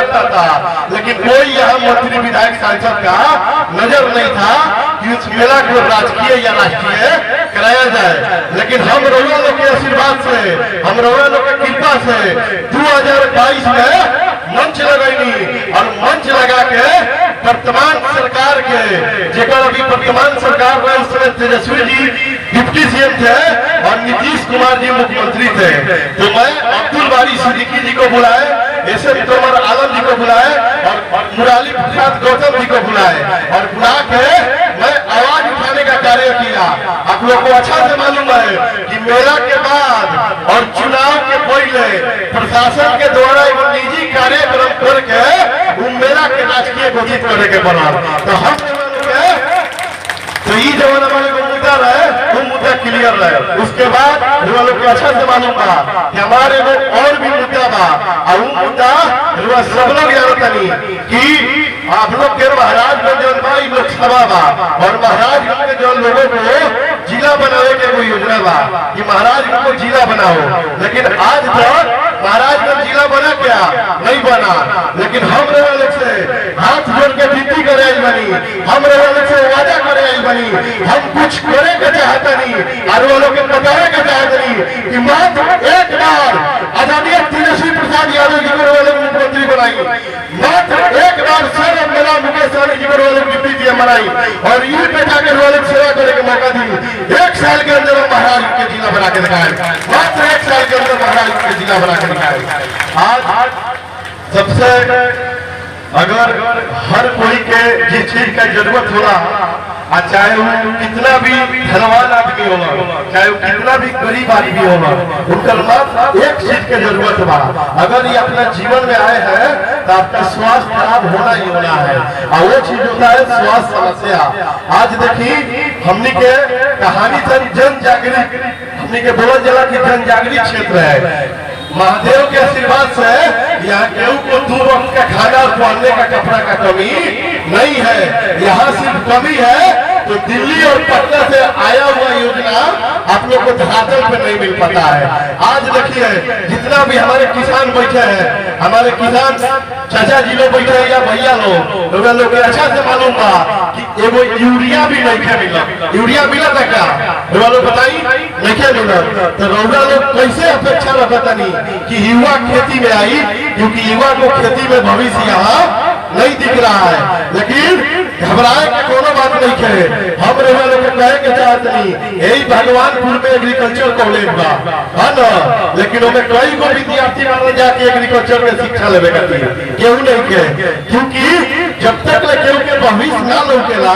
लगता था, लेकिन कोई यहाँ मंत्री विधायक सांसद का नजर नहीं था कि उस मेला को राजकीय या राष्ट्रीय कराया जाए। लेकिन हम रउआ लोग के आशीर्वाद से, हम रउआ लोग के कृपा से 2022 में मंच लगैनी और मंच लगा के वर्तमान सरकार के, जेकर अभी वर्तमान सरकार में उस समय तेजस्वी जी डिप्टी सीएम थे और नीतीश कुमार जी मुख्यमंत्री थे, तो मैं अब्दुल बारी सिद्दीकी जी को बुलाए, एसएम तोमर आलम जी को बुलाए और मुराली प्रसाद गौतम जी को बुलाए और बुला के मैं आवाज उठाने का कार्य किया। आप लोग को अच्छा से मालूम है कि मेला के बाद और चुनाव के पहले प्रशासन के द्वारा एक निजी कार्यक्रम करके उन मेला के राजकीय घोषित करे के बना, तो हम तो ये जमाना वाले को मुद्दा रहे, वो मुद्दा क्लियर रहे। उसके बाद लोग अच्छा से मालूम बा कि हमारे लोग और भी मुद्दा बा, और वो मुद्दा सब लोग जानता नहीं कि आप लोग के महाराजगंज जनबाई लोकसभा बा और महाराजगंज के जो लोगों को जिला बनाने के कोई योजना बा कि महाराजगंज को जिला बनाओ, लेकिन आज तक महाराजगंज जिला बना क्या नहीं बना। लेकिन हम लोग से हाथ जोड़ के विनती करे आई बनी, हम लोग से वादा करे आई बनी, हम कुछ करे के चाहता नहीं और वो लोग के बताने के चाहते नहीं कि मात्र एक बार आदरणीय तेजस्वी प्रसाद यादव जी को मुख्यमंत्री बनाई, मात्र एक बार सर मेरा मुकेश सहनी जी को डिप्टी सीएम बनाई और ये बेटा के सेवा करे के मौका दी। 1 साल के अंदर महाराज के जिला बना के दिखाए, मात्र 1 साल के अंदर महाराज के जिला बना के दिखाए। आज सबसे अगर हर कोई के जिस चीज का जरूरत होला, चाहे वो कितना भी धनवान आदमी होला, चाहे वो कितना भी गरीब आदमी होला, उनका मात्र एक चीज की जरूरत बा। अगर ये अपना जीवन में आए हैं तो आपका स्वास्थ्य खराब होना ही होना है, और वो चीज होता है स्वास्थ्य समस्या। आज देखिए हमने के कहानी जन जागृत, हमने के बोला जला की जन जागृत क्षेत्र है। महादेव के आशीर्वाद से यहाँ केहू को 2 वक्त का खाना और पहनने का कपड़ा का कमी नहीं है। यहाँ सिर्फ कमी है तो दिल्ली और पटना से आया हुआ योजना आप लोग को धरातल पे नहीं मिल पाता है। आज देखिए जितना भी हमारे किसान बैठे हैं, हमारे किसान चाचा जी लोग बैठे हैं या भैया लोग अच्छा से मालूम बा कि एगो यूरिया भी नहीं मिला। यूरिया मिला था क्या लोग बताई? नहीं मिला। तो रउरा लोग कैसे अपेक्षा रखता नहीं कि युवा खेती में आई, क्योंकि युवा को खेती में भविष्य यहाँ नहीं दिख रहा है। लेकिन घबराए का कोनो बात नहीं है, हम लोग कहे के चाहते नहीं, यही भगवानपुर में एग्रीकल्चर कॉलेज बा है ना, लेकिन उनमें कई को विद्यार्थी माने जाके एग्रीकल्चर में शिक्षा लेवे करती है, केहू नहीं के, क्योंकि जब तक ले केहू के भविष्य ना लौकेला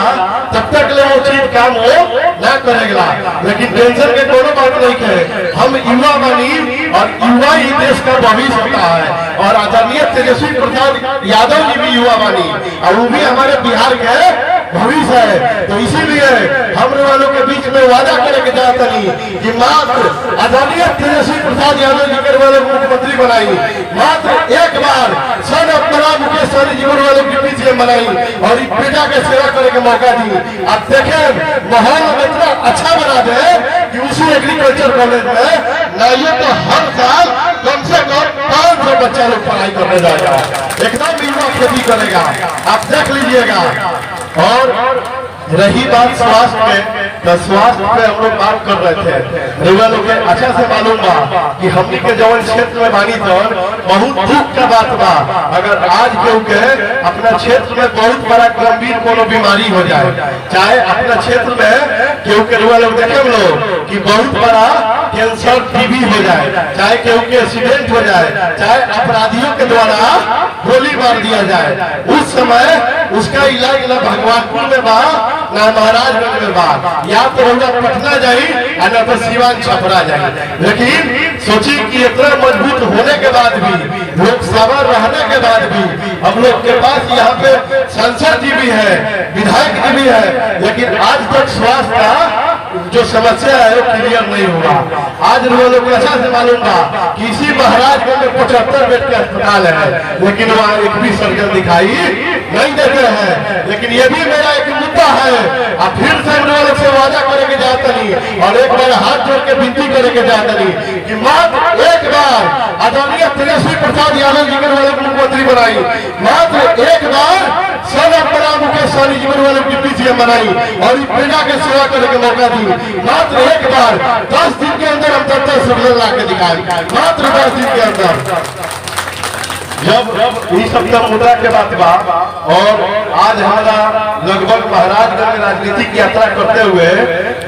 तब तक ले वो चीज काम हो ना करेगा। लेकिन टेंशन के कोनो बात नहीं है, हम युवा बनी और युवा ही देश का भविष्य होता है। और आदरणीय तेजस्वी प्रसाद यादव जी भी युवा बनी और वो भी हमारे बिहार के भविष्य है। तो इसीलिए हम लोगों के बीच में वादा करके चाहते नहीं कि मात्र आदरणीय तेजस्वी प्रसाद यादव जी के वाले मुख्यमंत्री बनाई, मात्र एक बार सन अपना मुकेश सहनी जी वाले डिप्टी सीएम बनाई और इस बेटा के सेवा करे के मौका दी। आप देखें माहौल इतना अच्छा बना दे कि उसी एग्रीकल्चर कॉलेज में नहीं तो हर साल कम से कम 500 बच्चा लोग पढ़ाई करने जाएगा, एकदम युवा खेती करेगा, आप देख लीजिएगा। और रही बात स्वास्थ्य पे, तो स्वास्थ्य पे हम लोग बात कर रहे थे। लोग अच्छा से मालूम बा कि हमनी के जवन क्षेत्र में बानी तो बहुत दुख का बात बा अगर आज केहू के अपना क्षेत्र में बहुत बड़ा गंभीर कोनो बीमारी हो जाए, चाहे अपना क्षेत्र में केहू के लोग देखे लोग कि बहुत बड़ा कैंसर टीबी हो जाए, चाहे केहू के एक्सीडेंट हो जाए, चाहे अपराधियों के द्वारा गोली मार दिया जाए, उस समय उसका इलाज न भगवानपुर में बा ना महाराजगंज में बा, या तो होगा पटना जाई या ना तो सिवान छपरा जाई। लेकिन सोची कि इतना मजबूत होने के बाद भी, लोकसभा रहने के बाद भी हम लोग के पास यहाँ पे सांसद जी भी है, विधायक जी भी है, लेकिन आज तक स्वास्थ्य का जो समस्या है वो क्लियर नहीं हुआ। आज लोग अच्छा से मालूम था कि इसी महाराजगंज में 75 बेड के अस्पताल है, लेकिन वहाँ एक भी सर्जन दिखाई नहीं देते हैं। लेकिन ये भी मेरा एक मुद्दा है, अब फिर से लोग से वादा करेंगे जाता नहीं और एक बार हाथ जोड़ के विनती करेंगे जाता नहीं कि मात्र एक बार बार आदरणीय तेजस्वी प्रसाद यादव जी वाले मुख्यमंत्री बनाई, मात्र एक बार सन अपना मुकेश सहनी जी वाले डिप्टी सीएम बनाई और इस प्रजा के सेवा करने का मौका दी। मात्र एक बार 10 दिन के अंदर हम 10 सफल ला के दिखाए, मात्र 10 दिन के अंदर। जब इस सप्ताह मुद्रा के बात बा और आज हमारा लगभग महाराजगंज में राजनीतिक यात्रा करते हुए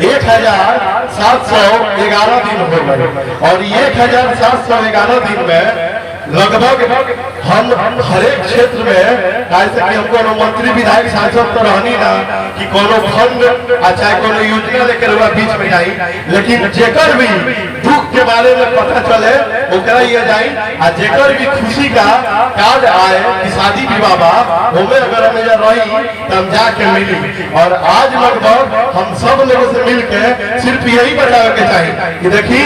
1711 दिन हो गए और 1711 दिन में लगभग हम हर एक क्षेत्र में ऐसे कि हमको मंत्री विधायक सांसद तो रहनी ना कि कोनो फंड चाहे कोनो योजना लेकर हुआ बीच में जाई, लेकिन जेकर भी दुख के बारे में पता चले ओकरा ये जाई आ जेकर भी खुशी का कार्ड आए कि शादी विवाह बा ओमे अगर हमें रही तो हम जाके मिली। और आज लगभग हम सब लोगों से मिलके सिर्फ यही बतावे के चाहिए कि देखी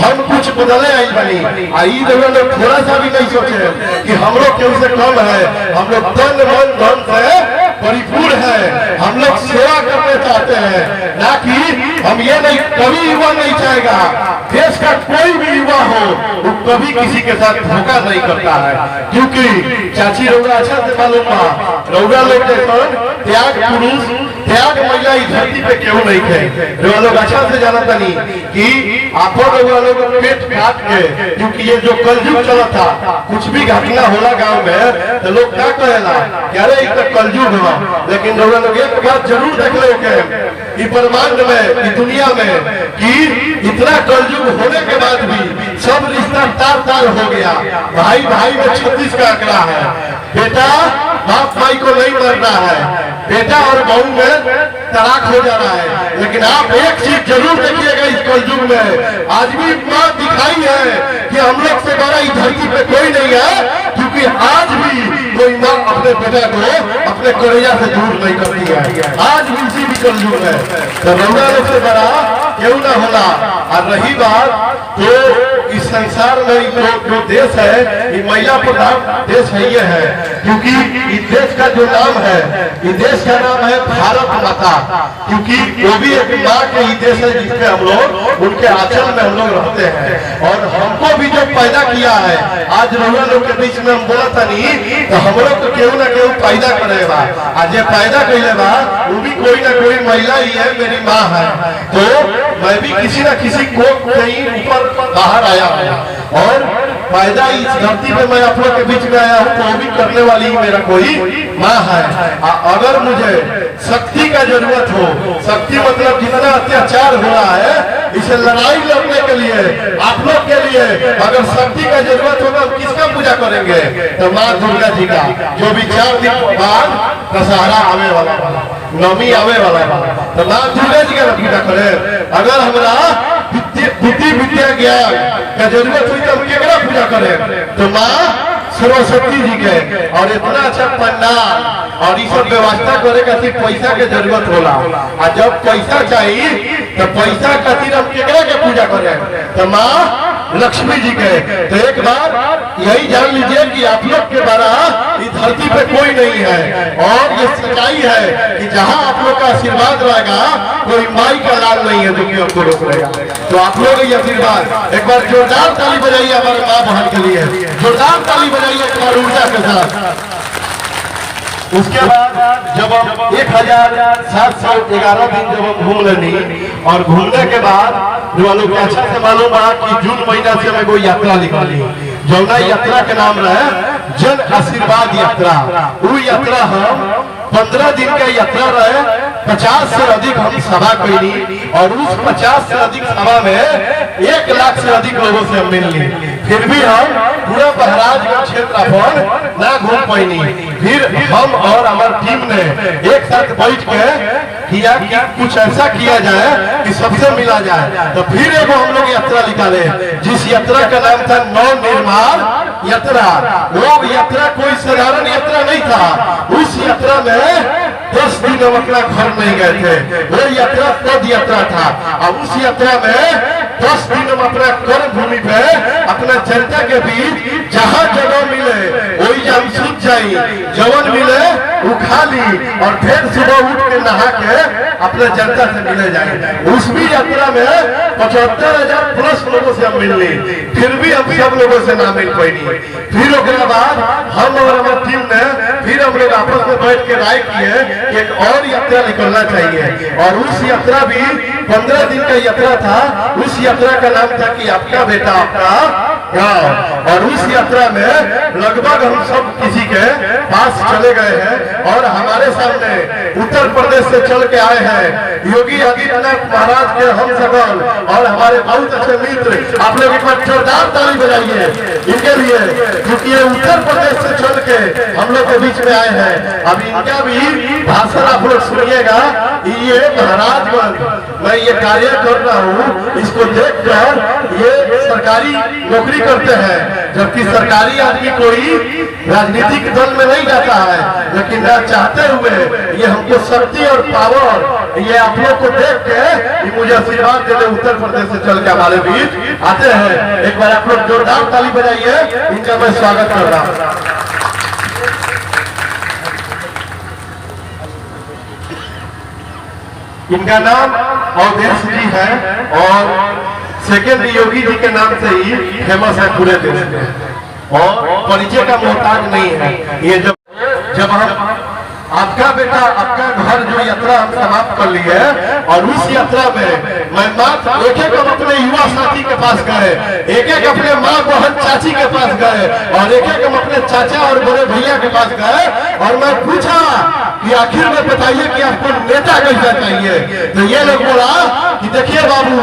हम कुछ बदले आई बनी आई लोग थोड़ा सा भी नहीं सोचे कि हम लोग केहू से कम है, हम लोग तन मन धन से परिपूर्ण है, हम लोग सेवा करना चाहते हैं, ना कि हम ये नहीं, कभी युवा नहीं चाहेगा देश का कोई भी युवा हो वो कभी किसी के साथ धोखा नहीं करता है, क्योंकि चाची रौरा अच्छा से मालूम बा रौरा लोग त्याग पुरुष त्याग महिला इस धरती पे क्यों नहीं थे। रौरा लोग अच्छा से जानता नहीं कि आपो रौरा लोग पेट काट के, क्योंकि ये जो कलयुग चला था कुछ भी घटना होला गांव में तो लोग क्या कहेला कि अरे ये तो कलयुग हुआ, लेकिन रौरा लोग एक बात जरूर देख लो कि ब्रह्मांड में इस दुनिया में कि इतना कलयुग होने के बाद भी सब रिश्ता तार तार हो गया। भाई भाई में 36 का आंकड़ा है, बेटा बाप भाई को नहीं मरना है, बेटा और बहू में तलाक हो जाना है। लेकिन आप एक चीज जरूर देखिएगा इस कलयुग में आज भी मां दिखाई है कि हम लोग से बड़ा इस धरती पे कोई नहीं है, क्योंकि आज भी कोई मां अपने बेटे को अपने कलेजा से दूर नहीं करती है। आज भी इसी भी कलयुग है तो रौरा लोग से बड़ा क्यों ना होला। और रही बात तो इस संसार में जो देश है ये महिला प्रधान देश है, ये है क्योंकि इस देश का जो नाम है इस देश का नाम है भारत माता, क्योंकि वो भी एक माँ के ही देश है जिसपे हम लोग उनके आंचल में हम लोग रहते हैं। और हमको भी जो पैदा किया है आज रउआ लोग के बीच में हम बोला था नहीं तो हम लोग तो केहू ना केहू पैदा करेगा, आज ये पैदा कैले बा वो भी कोई ना कोई महिला ही है, मेरी माँ है। तो मैं भी किसी ना किसी को कहीं ऊपर बाहर आया हूँ और पैदा इस धरती पे मैं आप लोग के बीच में आया हूँ तो वो भी करने वाली मेरा कोई माँ है। अगर मुझे शक्ति का जरूरत हो, शक्ति मतलब जितना अत्याचार हो रहा है इसे लड़ाई लड़ने के लिए आप लोग के लिए अगर शक्ति का जरूरत होगा किसका पूजा करेंगे तो माँ दुर्गा जी का, जो भी 4 दिन बाद दशहरा आने वाला नवमी आवे वाला तो माँ दुर्गा जी का पूजा करें। अगर हमारा बुद्धि विद्या ज्ञान का जरूरत हुई तो हम केकरा पूजा करें तो माँ सरस्वती जी के। और इतना अच्छा पंडाल और ये सब व्यवस्था करे खातिर पैसा के जरूरत होला, और जब पैसा चाहिए तो पैसा खातिर हम केकरा के पूजा करें तो माँ लक्ष्मी जी के। तो एक बार यही जान लीजिए कि आप लोग के द्वारा इस धरती पे कोई नहीं है और ये सच्चाई है कि जहाँ आप लोग का आशीर्वाद रहेगा कोई माई का लाल नहीं है जो कि हमको रोक रहेगा। तो आप लोग ये आशीर्वाद एक बार जोरदार ताली बजाइए हमारे माँ बहन के लिए, जोरदार ताली बजाइए एक बार ऊर्जा के साथ। उसके बाद जब हम 1711 दिन जब हम घूम लेनी और घूमने के बाद जो लोग अच्छा से मालूम है कि जून महीना से मैं कोई यात्रा निकाली जो यात्रा के नाम रहे जन आशीर्वाद यात्रा। वो यात्रा हम 15 दिन का यात्रा रहे, 50 से अधिक हम सभा कैली और उस 50 से अधिक सभा में 1 लाख से अधिक लोगों से हम मिल ली। फिर भी हम पूरा महाराजगंज क्षेत्र अपन ना घूम पाई। फिर हम और हमारी टीम ने एक साथ बैठ के किया कि कुछ ऐसा किया जाए कि सबसे मिला जाए। तो फिर एगो हम लोग यात्रा निकाले जिस यात्रा का नाम था नवनिर्माण यात्रा। वो यात्रा कोई साधारण यात्रा नहीं था, उस यात्रा में 10 दिन हम अपना घर नहीं गए थे, वो यात्रा पद यात्रा था। और उस यात्रा में 10 दिन हम अपना कर्म भूमि पे अपना जनता के बीच जहाँ जगह मिले वही हम सूझ जाई, जवन मिले वो खा ली और फिर सुबह उठ के नहा के अपने जनता से मिले जाए। उस भी यात्रा में 75,000 प्लस लोगों से हम मिलने, फिर भी हम सब लोगों से ना मिल पाई। फिर उसके बाद हम और हमारी टीम ने फिर हम लोग आपस में बैठ के राय किए कि एक और यात्रा निकलना चाहिए। और उस यात्रा भी 15 दिन का यात्रा था। उस यात्रा का नाम था कि आपका बेटा आपका गाँव। और उस यात्रा में लगभग हम सब किसी के पास चले गए हैं और हमारे सामने उत्तर प्रदेश से चल के आए हैं योगी आदित्यनाथ महाराज के हम सबल और हमारे बहुत अच्छे मित्र। आप लोग एक बार जोरदार ताली बजाइए इनके लिए, क्योंकि ये उत्तर प्रदेश से चल के हम लोग के बीच में आए हैं। अब इनका भी भाषण आप लोग सुनिएगा। ये महाराजगंज मैं ये कार्य कर रहा हूँ, इसको देखकर ये सरकारी नौकरी करते हैं, जबकि सरकारी आदमी कोई राजनीतिक दल में नहीं जाता है, लेकिन ना चाहते हुए ये हमको शक्ति और पावर ये आप लोग को देख के मुझे आशीर्वाद देते उत्तर प्रदेश से चल के हमारे बीच आते हैं। एक बार आप लोग जोरदार ताली बजाइए, इनका मैं स्वागत कर रहा हूँ। इनका नाम अवधेश जी है और सेकेंड योगी जी के नाम से ही फेमस है पूरे देश में और परिचय का मोहताज नहीं है। ये जब हम आपका बेटा आपका घर जो यात्रा हम समाप्त कर लिए और उस यात्रा में मैं मात्र एक एक अपने युवा साथी के पास गए, एक एक अपने माँ बहन चाची के पास गए और एक एक हम अपने चाचा और बड़े भैया के पास गए और मैं पूछा कि आखिर में बताइए कि आपको नेता कैसा चाहिए। तो ये लोग बोला कि देखिए बाबू,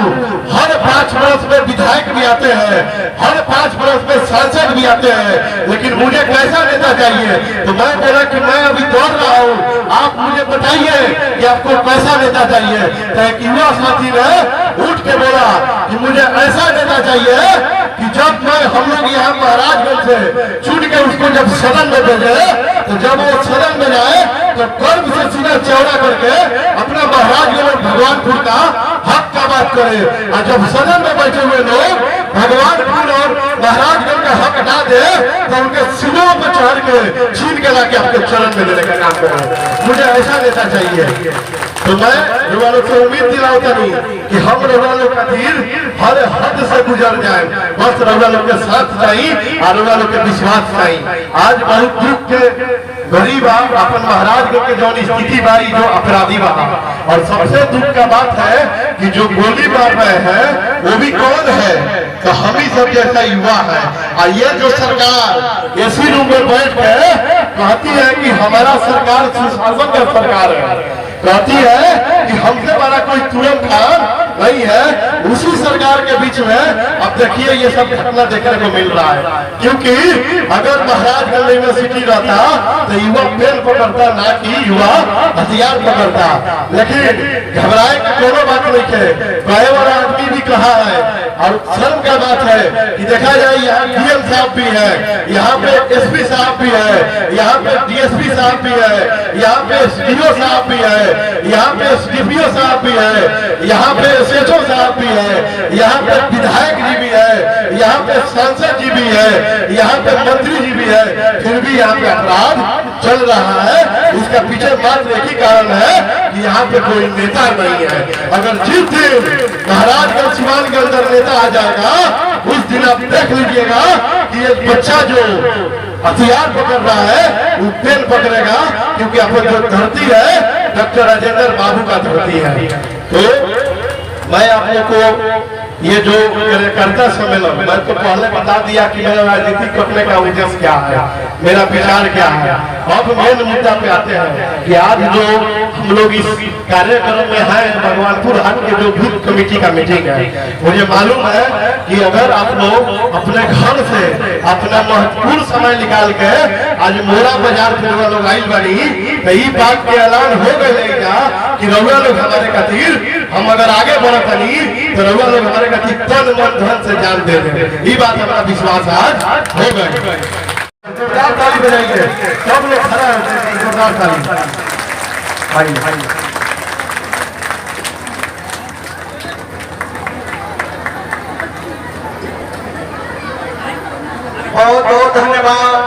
हर 5 वर्ष में विधायक भी आते हैं, हर 5 वर्ष में सांसद भी आते हैं, लेकिन मुझे कैसा नेता चाहिए। तो मैं बोला कि मैं अभी दौड़ रहा हूँ, आप मुझे बताइए कि आपको कैसा नेता चाहिए। तो एक युवा साथी ने उठ के बोला कि मुझे ऐसा नेता चाहिए कि जब मैं हम लोग यहाँ महाराजगंज से चुन के उसको जब सदन में भेजे तो जब वो सदन में जाए तो गर्व से सीना चौड़ा करके अपना महाराजगंज भगवानपुर का हक का बात करे। और जब सदन में बैठे हुए लोग भगवानपुर और महाराजगंज का हक ना दे तो उनके सिरों पर चढ़ के छीन के लाके आपके चरण में लेने का काम करे। मुझे ऐसा नेता चाहिए। तो मैं लोग से उम्मीद दिलाता नहीं कि हम लोग का तीर हर हद से गुजर जाए, बस लोग के साथ चाहिए और लोग के विश्वास चाहिए। आज बहुत दुख के गरीब अपन महाराजगंज के जो स्थिति बाई जो अपराधी बना, और सबसे दुख का बात है कि जो गोली मार रहे हैं वो भी कौन है, तो हम ही सब जैसा युवा है। और ये जो सरकार एसी रूम में बैठ के कहती है कि हमारा सरकार सुशासन का सरकार है, कहती है कि हमसे बड़ा कोई तुरंत काम नहीं है, उसी सरकार के बीच में अब देखिए ये सब घटना देखने को मिल रहा है। क्योंकि अगर महाराजगंज यूनिवर्सिटी रहता तो युवा पेन पकड़ता, ना कि युवा हथियार पकड़ता। लेकिन घबराए की कोनो बात नहीं है, कहे वाला आदमी भी कहा है और शर्म का बात है कि देखा जाए यहाँ डीएम साहब भी है, यहाँ पे एसपी साहब भी है, यहाँ पे डीएसपी साहब भी है, यहाँ पे एसडीओ साहब भी है, यहाँ पे एसडीपीओ साहब भी है, यहाँ पे एसएचओ साहब भी है, यहाँ पे विधायक जी भी है, यहाँ पे सांसद जी भी है, यहाँ पे मंत्री जी भी है, फिर भी यहाँ पे अपराध चल रहा है। इसका पीछे मात्र एक ही कारण है कि यहाँ पे कोई नेता नहीं है। अगर जिस दिन महाराजगंज सिवान के अंदर नेता आ जाएगा उस दिन आप देख लीजिएगा कि एक बच्चा जो हथियार पकड़ रहा है वो पेन पकड़ेगा, क्योंकि अपन जो धरती है डॉक्टर राजेंद्र बाबू का धरती है। तो मैं आप लोग को ये जो कार्यकर्ता सम्मेलन, मैं तो पहले बता दिया कि मेरा राजनीतिक करने का उद्देश्य क्या है, मेरा विचार क्या है। अब मेन मुद्दा पे आते हैं कि आज जो हम लोग इस कार्यक्रम में है भगवानपुर हाट के जो बूथ कमेटी का मीटिंग है, मुझे मालूम है कि अगर आप लोग अपने घर से अपना महत्वपूर्ण समय निकाल के आज मोरा बाजार फिर लोग आई बनी तो ये बात के ऐलान हो गए कि रउआ लोग हमारे खातिर हम अगर आगे बढ़त नहीं तो रउआ लोग हमारे खातिर तन मन धन से जान दे दें। ये बात हमारा विश्वास आज हो गए। जोरदार ताली बजाइए, सब लोग खड़ा होते हैं, जोरदार ताली भाई। बहुत बहुत धन्यवाद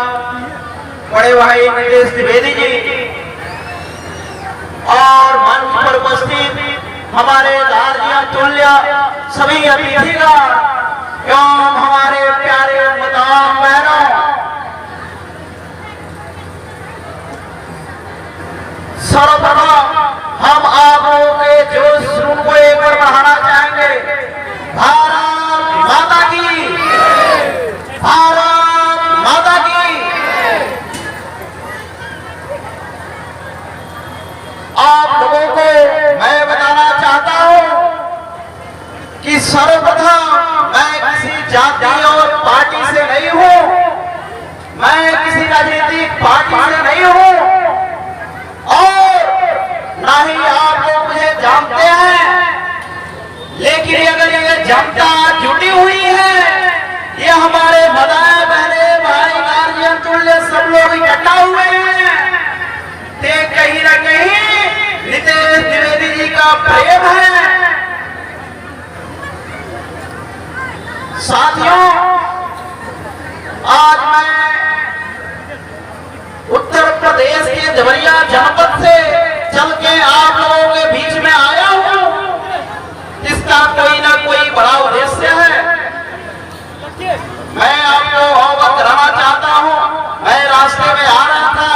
बड़े भाई नितेश द्विवेदी जी और मंच पर उपस्थित हमारे गार्जियन तुल्य सभी अतिथिगण एवं हमारे प्यारे मतदान बहनों, सर्वप्रथम हम आप लोगों के जोश को एक बार बढ़ाना चाहेंगे। भारत माता की, भारत माता की। आप लोगों को मैं बताना चाहता हूं कि सर्वप्रथम मैं किसी जाति और पार्टी से नहीं हूं, मैं किसी राजनीतिक पार्टी से नहीं हूं और ना ही आप लोग मुझे जानते हैं, लेकिन अगर ये जनता जुटी हुई है, ये हमारे माताएं बहने भाई गार्जियन तुल्य सब लोग इकट्ठा हुए हैं, ते कहीं ना कहीं नितेश द्विवेदी जी का प्रेम है। साथियों, आज मैं उत्तर प्रदेश के देवरिया जनपद से चल के आप लोगों के बीच में आया हूं। इसका कोई ना कोई बड़ा उद्देश्य है। मैं आपको अवगत कराना चाहता हूं। मैं रास्ते में आ रहा था,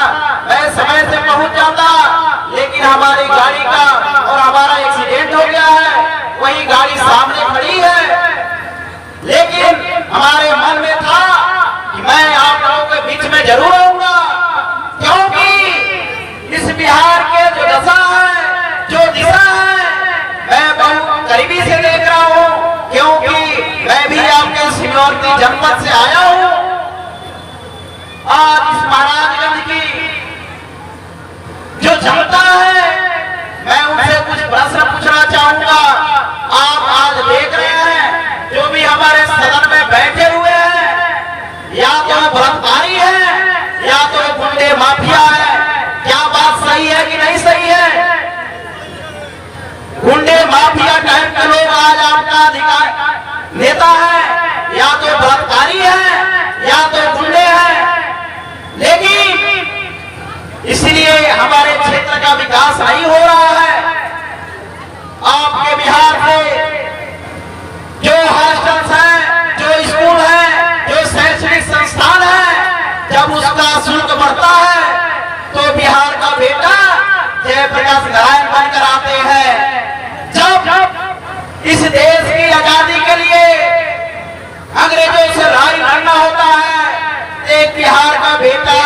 मैं समय से पहुंच जाता, लेकिन हमारी गाड़ी का और हमारा एक्सीडेंट हो गया है। वही गाड़ी सामने खड़ी है, लेकिन हमारे मन में था कि मैं आप लोगों के बीच में जरूर आऊंगा, क्योंकि इस बिहार के जो दशा है, जो दिशा है, मैं बहुत करीबी से देख रहा हूं, क्योंकि मैं भी आपके सीमावर्ती जनपद से आया हूं। आज इस महाराजगंज की जो जनता है, मैं उनसे कुछ प्रश्न पूछना चाहूंगा। आप आज देख रहे हैं जो भी हमारे सदन में बैठे हुए हैं, या तो बलात्कारी है या तो गुंडे माफिया है। क्या बात सही है कि नहीं सही है? गुंडे माफिया टाइप के लोग आज आपका अधिकार नेता है, या तो बलात्कारी है या तो गुंडे हैं। लेकिन इसलिए हमारे क्षेत्र का विकास नहीं हो रहा है। आपके बिहार से जो हॉस्टल्स हैं, जो स्कूल हैं, जो शैक्षणिक संस्थान हैं, जब उसका शुल्क बढ़ता है तो बिहार का बेटा जयप्रकाश नारायण बनकर आते हैं। जब इस देश की आजादी के लिए अंग्रेजों से लड़ाई लड़ना होता है, एक बिहार का बेटा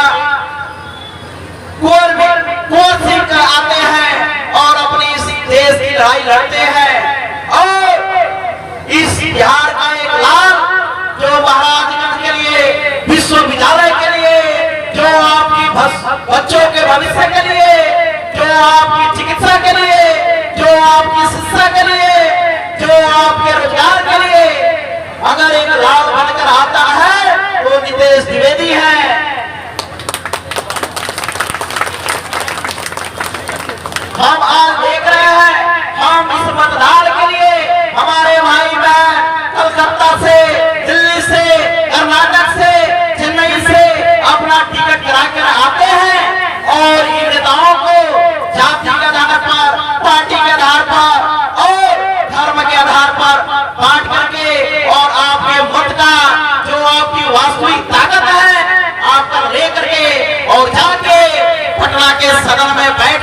कुंवर सिंह का आते हैं और अपनी इस देश की लड़ाई लड़ते हैं। और इस बिहार का एक लाल जो महाराजगंज के लिए, विश्वविद्यालय के लिए, जो आपकी बच्चों के भविष्य के लिए, जो आपकी चिकित्सा के लिए, जो आपकी शिक्षा के लिए, जो आपके रोजगार के लिए अगर एक लाल बनकर आता है वो नितेश द्विवेदी है। हम आज देख रहे हैं, हम इस मतदान के लिए हमारे भाई बहन कलकत्ता से, दिल्ली से, कर्नाटक से, चेन्नई से अपना टिकट करा कर आते हैं और इन नेताओं को जाति के आधार पर, पार्टी के आधार पर और धर्म के आधार पर बांट करके और आपके मत का जो आपकी वास्तविक ताकत है आपका लेकर के और जाके पटना के सदन में बैठ